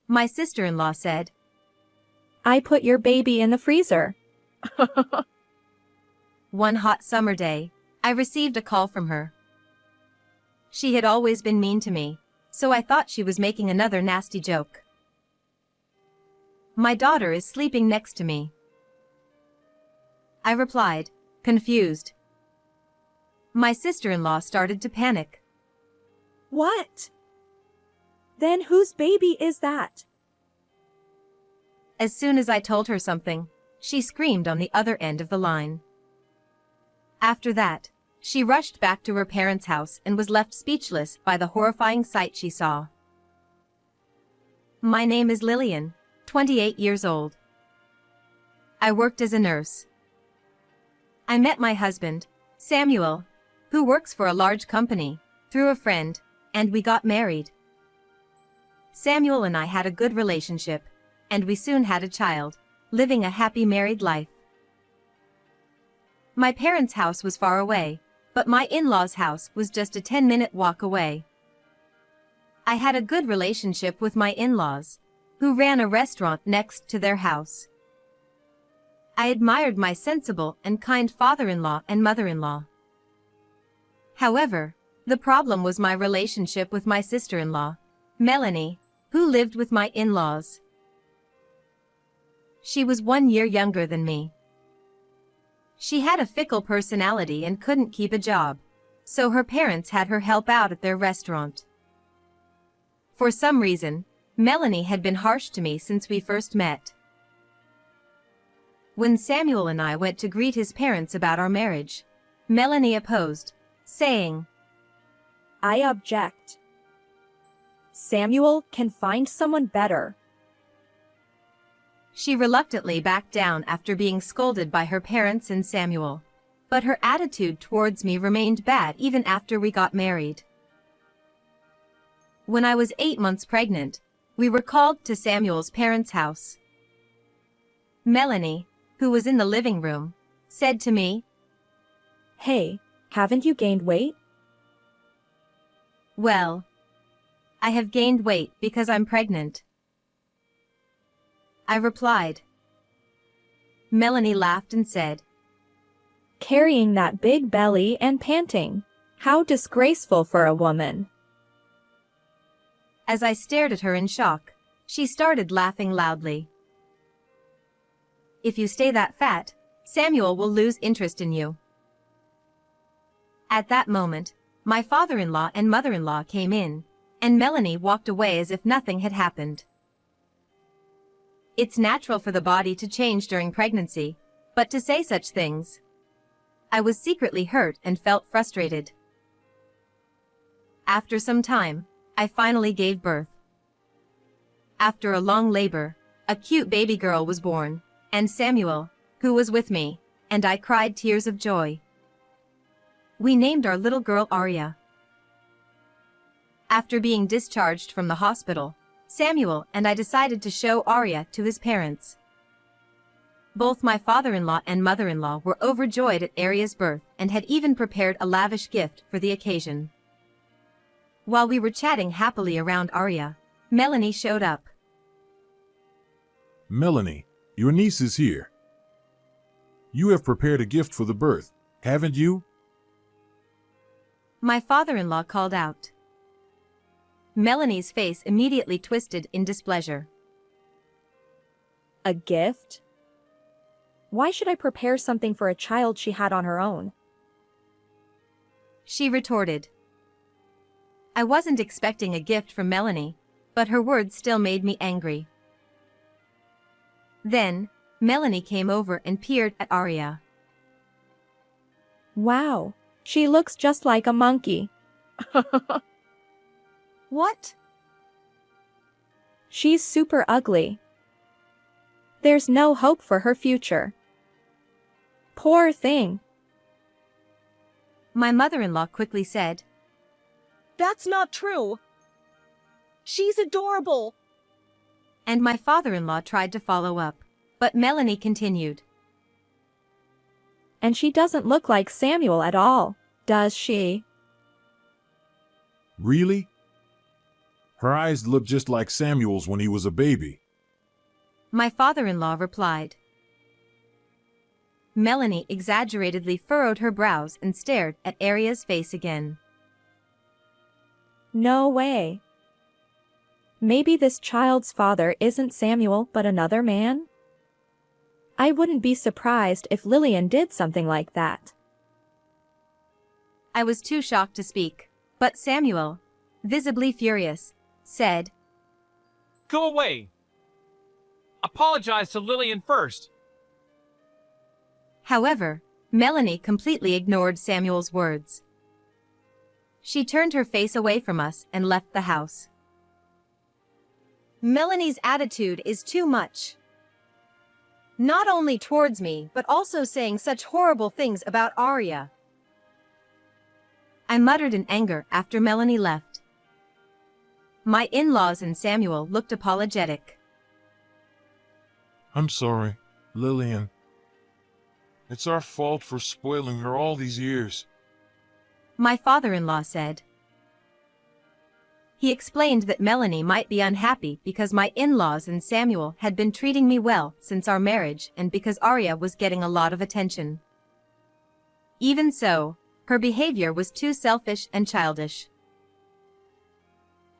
My sister-in-law said. I put your baby in the freezer. One hot summer day, I received a call from her. She had always been mean to me, so I thought she was making another nasty joke. My daughter is sleeping next to me, I replied, confused. My sister-in-law started to panic. What? Then whose baby is that? As soon as I told her something, she screamed on the other end of the line. After that, she rushed back to her parents' house and was left speechless by the horrifying sight she saw. My name is Lillian, 28 years old. I worked as a nurse. I met my husband, Samuel, who works for a large company, through a friend, and we got married. Samuel and I had a good relationship, and we soon had a child, living a happy married life. My parents' house was far away, but my in-laws' house was just a 10-minute walk away. I had a good relationship with my in-laws, who ran a restaurant next to their house. I admired my sensible and kind father-in-law and mother-in-law. However, the problem was my relationship with my sister-in-law, Melanie, who lived with my in-laws. She was 1 year younger than me. She had a fickle personality and couldn't keep a job, so her parents had her help out at their restaurant. For some reason, Melanie had been harsh to me since we first met. When Samuel and I went to greet his parents about our marriage, Melanie opposed, saying, I object. Samuel can find someone better. She reluctantly backed down after being scolded by her parents and Samuel, but her attitude towards me remained bad even after we got married. When I was 8 months pregnant, we were called to Samuel's parents' house. Melanie, who was in the living room, said to me, Hey, haven't you gained weight? Well, I have gained weight because I'm pregnant, I replied. Melanie laughed and said, Carrying that big belly and panting. How disgraceful for a woman. As I stared at her in shock, she started laughing loudly. If you stay that fat, Samuel will lose interest in you. At that moment, my father-in-law and mother-in-law came in, and Melanie walked away as if nothing had happened. It's natural for the body to change during pregnancy, but to say such things. I was secretly hurt and felt frustrated. After some time, I finally gave birth. After a long labor, a cute baby girl was born, and Samuel, who was with me, and I cried tears of joy. We named our little girl Arya. After being discharged from the hospital, Samuel and I decided to show Arya to his parents. Both my father-in-law and mother-in-law were overjoyed at Arya's birth and had even prepared a lavish gift for the occasion. While we were chatting happily around Arya, Melanie showed up. Melanie, your niece is here. You have prepared a gift for the birth, haven't you? My father-in-law called out. Melanie's face immediately twisted in displeasure. A gift? Why should I prepare something for a child she had on her own? She retorted. I wasn't expecting a gift from Melanie, but her words still made me angry. Then, Melanie came over and peered at Arya. Wow, she looks just like a monkey. What? She's super ugly. There's no hope for her future. Poor thing. My mother-in-law quickly said. That's not true. She's adorable. And my father-in-law tried to follow up, but Melanie continued. And she doesn't look like Samuel at all, does she? Really? Her eyes look just like Samuel's when he was a baby. My father-in-law replied. Melanie exaggeratedly furrowed her brows and stared at Aria's face again. No way. Maybe this child's father isn't Samuel but another man? I wouldn't be surprised if Lillian did something like that. I was too shocked to speak, but Samuel, visibly furious, said, Go away! Apologize to Lillian first. However, Melanie completely ignored Samuel's words. She turned her face away from us and left the house. Melanie's attitude is too much. Not only towards me, but also saying such horrible things about Aria. I muttered in anger after Melanie left. My in-laws and Samuel looked apologetic. I'm sorry, Lillian. It's our fault for spoiling her all these years. My father-in-law said. He explained that Melanie might be unhappy because my in-laws and Samuel had been treating me well since our marriage and because Aria was getting a lot of attention. Even so, her behavior was too selfish and childish.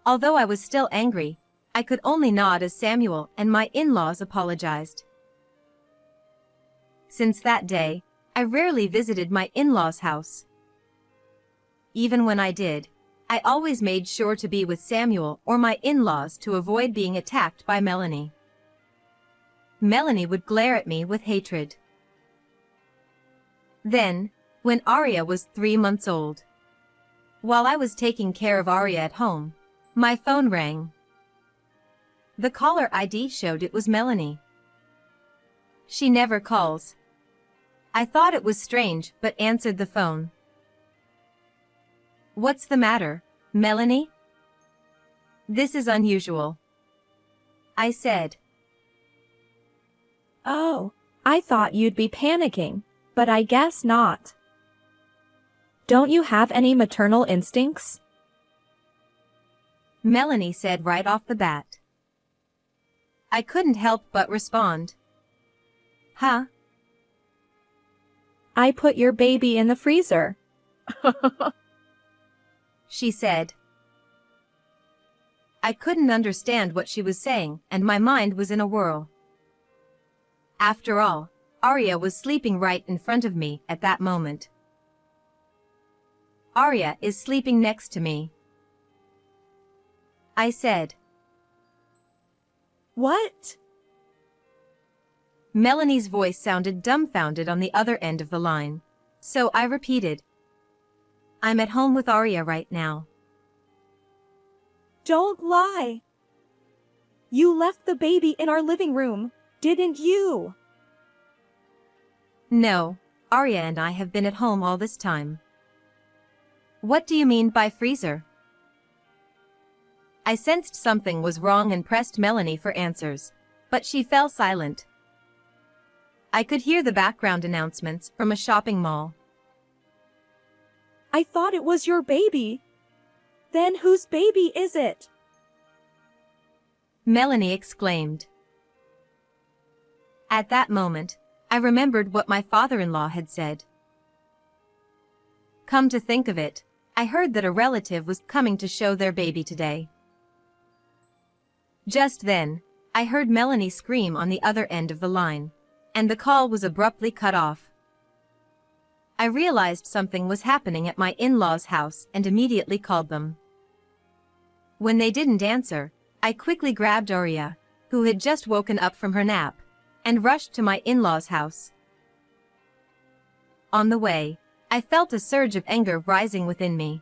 Although I was still angry, I could only nod as Samuel and my in-laws apologized. Since that day, I rarely visited my in-laws' house. Even when I did, I always made sure to be with Samuel or my in-laws to avoid being attacked by Melanie. Melanie would glare at me with hatred. Then, when Aria was 3 months old, while I was taking care of Aria at home, my phone rang. The caller ID showed it was Melanie. She never calls. I thought it was strange but answered the phone. What's the matter, Melanie? This is unusual, I said. Oh, I thought you'd be panicking, but I guess not. Don't you have any maternal instincts? Melanie said right off the bat. I couldn't help but respond. Huh? I put your baby in the freezer. She said. I couldn't understand what she was saying, and my mind was in a whirl. After all, Aria was sleeping right in front of me at that moment. Aria is sleeping next to me, I said. What? Melanie's voice sounded dumbfounded on the other end of the line, so I repeated. I'm at home with Aria right now. Don't lie. You left the baby in our living room, didn't you? No, Aria and I have been at home all this time. What do you mean by freezer? I sensed something was wrong and pressed Melanie for answers, but she fell silent. I could hear the background announcements from a shopping mall. I thought it was your baby. Then whose baby is it? Melanie exclaimed. At that moment, I remembered what my father-in-law had said. Come to think of it, I heard that a relative was coming to show their baby today. Just then, I heard Melanie scream on the other end of the line, and the call was abruptly cut off. I realized something was happening at my in-laws' house and immediately called them. When they didn't answer, I quickly grabbed Aria, who had just woken up from her nap, and rushed to my in-laws' house. On the way, I felt a surge of anger rising within me.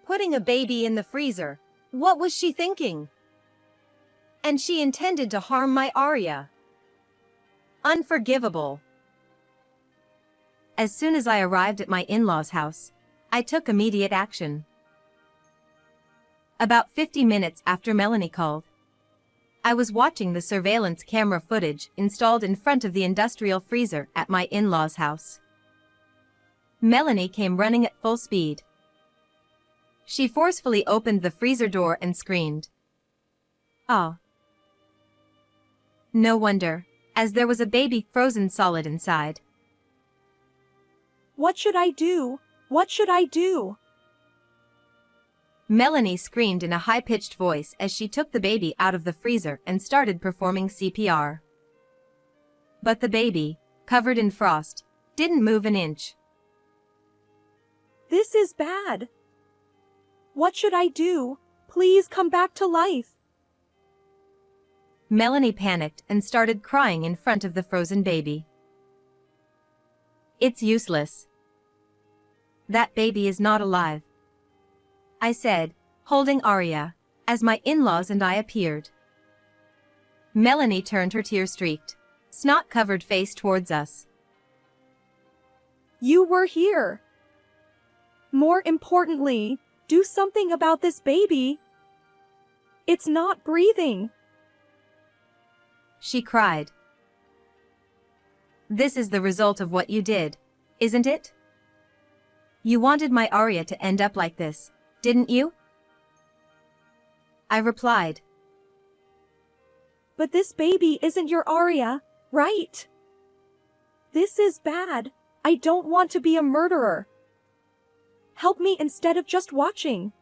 Putting a baby in the freezer. What was she thinking? And she intended to harm my Aria. Unforgivable. As soon as I arrived at my in-laws' house, I took immediate action. About 50 minutes after Melanie called, I was watching the surveillance camera footage installed in front of the industrial freezer at my in-laws' house. Melanie came running at full speed. She forcefully opened the freezer door and screamed. "Ah!" No wonder, as there was a baby frozen solid inside. What should I do? What should I do? Melanie screamed in a high-pitched voice as she took the baby out of the freezer and started performing CPR. But the baby, covered in frost, didn't move an inch. This is bad. What should I do? Please come back to life. Melanie panicked and started crying in front of the frozen baby. "It's useless. That baby is not alive," I said, holding Arya, as my in-laws and I appeared. Melanie turned her tear-streaked, snot-covered face towards us. You were here. More importantly, do something about this baby. It's not breathing. She cried. "This is the result of what you did, isn't it? You wanted my Arya to end up like this, didn't you?" I replied. But this baby isn't your Arya, right? This is bad. I don't want to be a murderer. Help me instead of just watching.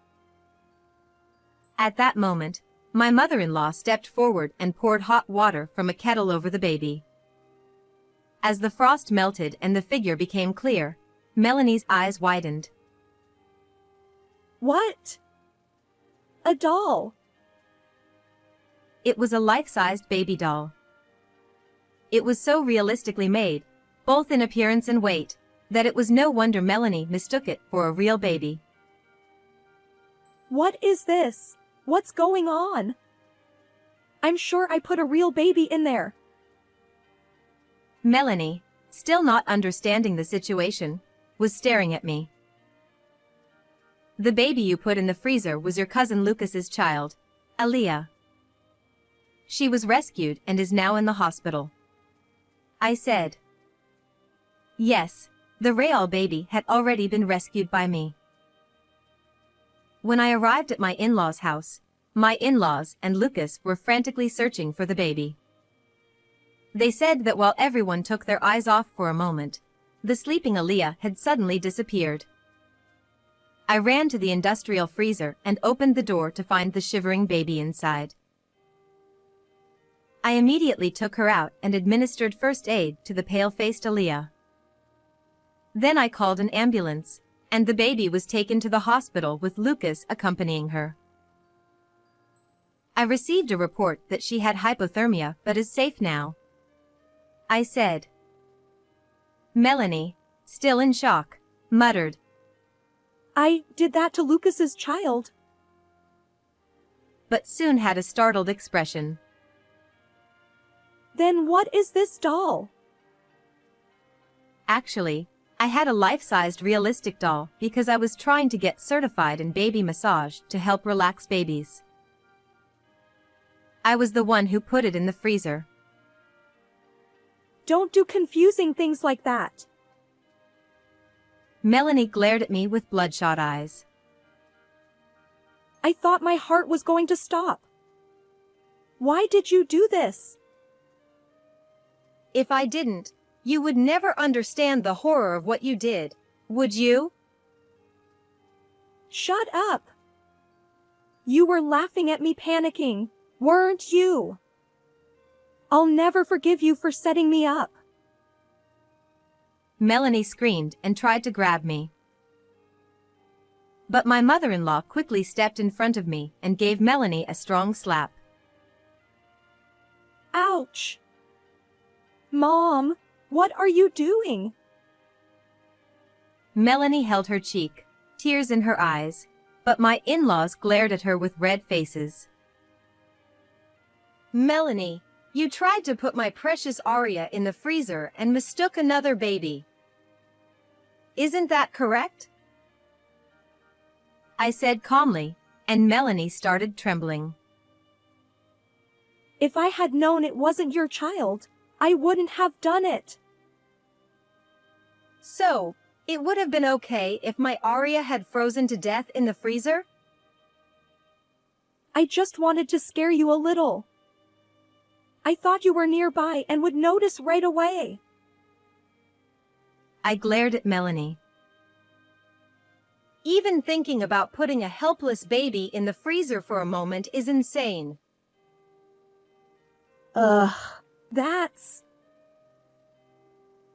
At that moment, my mother-in-law stepped forward and poured hot water from a kettle over the baby. As the frost melted and the figure became clear, Melanie's eyes widened. What? A doll. It was a life-sized baby doll. It was so realistically made, both in appearance and weight, that it was no wonder Melanie mistook it for a real baby. What is this? What's going on? I'm sure I put a real baby in there. Melanie, still not understanding the situation, was staring at me. "The baby you put in the freezer was your cousin Lucas's child, Aaliyah. She was rescued and is now in the hospital," I said. Yes, the Real baby had already been rescued by me. When I arrived at my in-laws' house, my in-laws and Lucas were frantically searching for the baby. They said that while everyone took their eyes off for a moment, the sleeping Aaliyah had suddenly disappeared. I ran to the industrial freezer and opened the door to find the shivering baby inside. I immediately took her out and administered first aid to the pale-faced Aaliyah. Then I called an ambulance, and the baby was taken to the hospital with Lucas accompanying her. I received a report that she had hypothermia but is safe now, I said. Melanie, still in shock, muttered. I did that to Lucas's child. But soon had a startled expression. Then what is this doll? Actually, I had a life-sized realistic doll because I was trying to get certified in baby massage to help relax babies. I was the one who put it in the freezer. Don't do confusing things like that. Melanie glared at me with bloodshot eyes. I thought my heart was going to stop. Why did you do this? If I didn't, you would never understand the horror of what you did, would you? Shut up. You were laughing at me panicking, weren't you? I'll never forgive you for setting me up. Melanie screamed and tried to grab me. But my mother-in-law quickly stepped in front of me and gave Melanie a strong slap. Ouch! Mom, what are you doing? Melanie held her cheek, tears in her eyes, but my in-laws glared at her with red faces. Melanie, you tried to put my precious Arya in the freezer and mistook another baby. Isn't that correct? I said calmly, and Melanie started trembling. If I had known it wasn't your child, I wouldn't have done it. So, It would have been okay if my Arya had frozen to death in the freezer? I just wanted to scare you a little. I thought you were nearby and would notice right away. I glared at Melanie. Even thinking about putting a helpless baby in the freezer for a moment is insane. That's...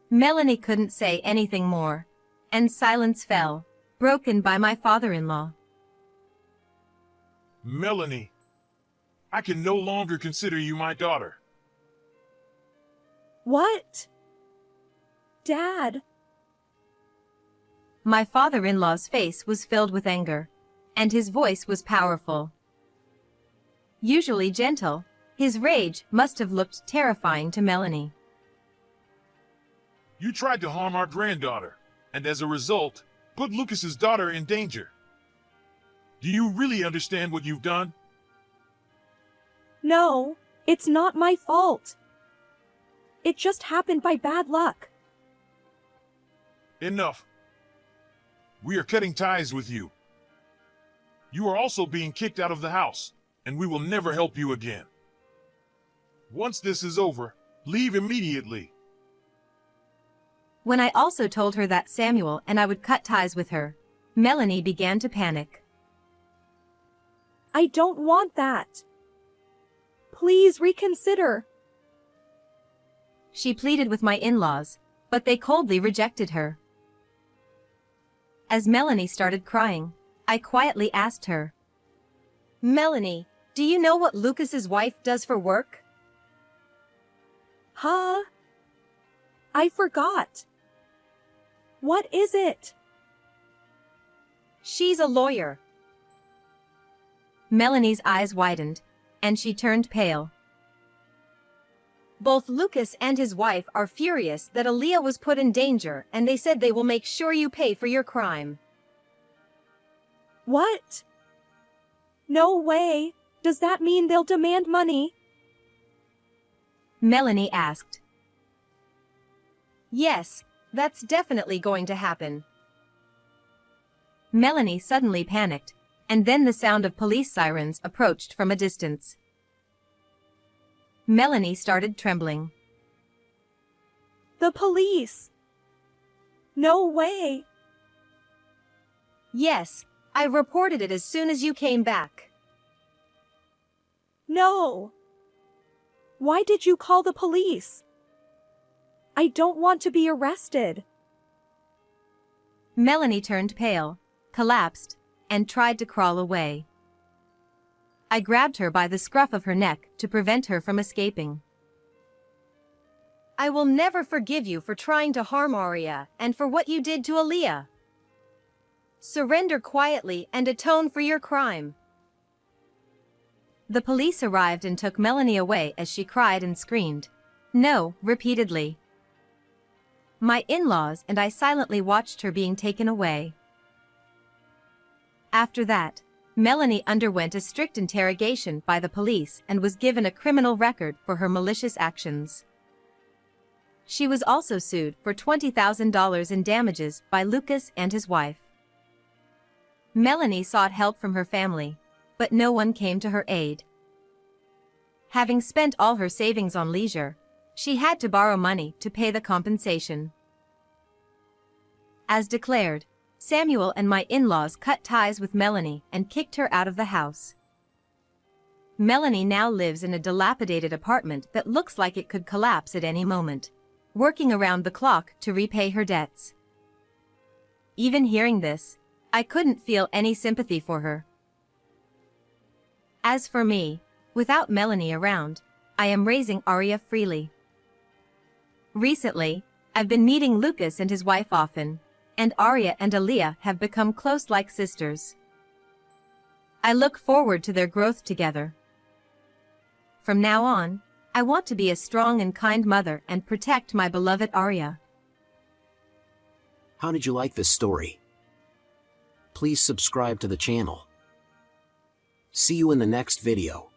Melanie couldn't say anything more, and silence fell, broken by my father-in-law. Melanie, I can no longer consider you my daughter. What? Dad. My father-in-law's face was filled with anger, and his voice was powerful. Usually gentle, his rage must have looked terrifying to Melanie. You tried to harm our granddaughter, and as a result, put Lucas's daughter in danger. Do you really understand what you've done? No, it's not my fault. It just happened by bad luck. Enough. We are cutting ties with you. You are also being kicked out of the house, and we will never help you again. Once this is over, leave immediately. When I also told her that Samuel and I would cut ties with her, Melanie began to panic. I don't want that. Please reconsider. She pleaded with my in-laws, but they coldly rejected her. As Melanie started crying, I quietly asked her, Melanie, do you know what Lucas's wife does for work? Huh? I forgot. What is it? She's a lawyer. Melanie's eyes widened, and she turned pale. Both Lucas and his wife are furious that Aaliyah was put in danger, and they said they will make sure you pay for your crime. What? No way. Does that mean they'll demand money? Melanie asked. Yes, that's definitely going to happen. Melanie suddenly panicked, and then the sound of police sirens approached from a distance. Melanie started trembling. The police. No way. Yes, I reported it as soon as you came back. No. Why did you call the police? I don't want to be arrested. Melanie turned pale, collapsed, and tried to crawl away. I grabbed her by the scruff of her neck to prevent her from escaping. I will never forgive you for trying to harm Arya and for what you did to Aaliyah. Surrender quietly and atone for your crime. The police arrived and took Melanie away as she cried and screamed, "No," repeatedly. My in-laws and I silently watched her being taken away. After that, Melanie underwent a strict interrogation by the police and was given a criminal record for her malicious actions. She was also sued for $20,000 in damages by Lucas and his wife. Melanie sought help from her family, but no one came to her aid. Having spent all her savings on leisure, she had to borrow money to pay the compensation. As declared, Samuel and my in-laws cut ties with Melanie and kicked her out of the house. Melanie now lives in a dilapidated apartment that looks like it could collapse at any moment, working around the clock to repay her debts. Even hearing this, I couldn't feel any sympathy for her. As for me, without Melanie around, I am raising Arya freely. Recently, I've been meeting Lucas and his wife often, and Arya and Aaliyah have become close like sisters. I look forward to their growth together. From now on, I want to be a strong and kind mother and protect my beloved Arya. How did you like this story? Please subscribe to the channel. See you in the next video.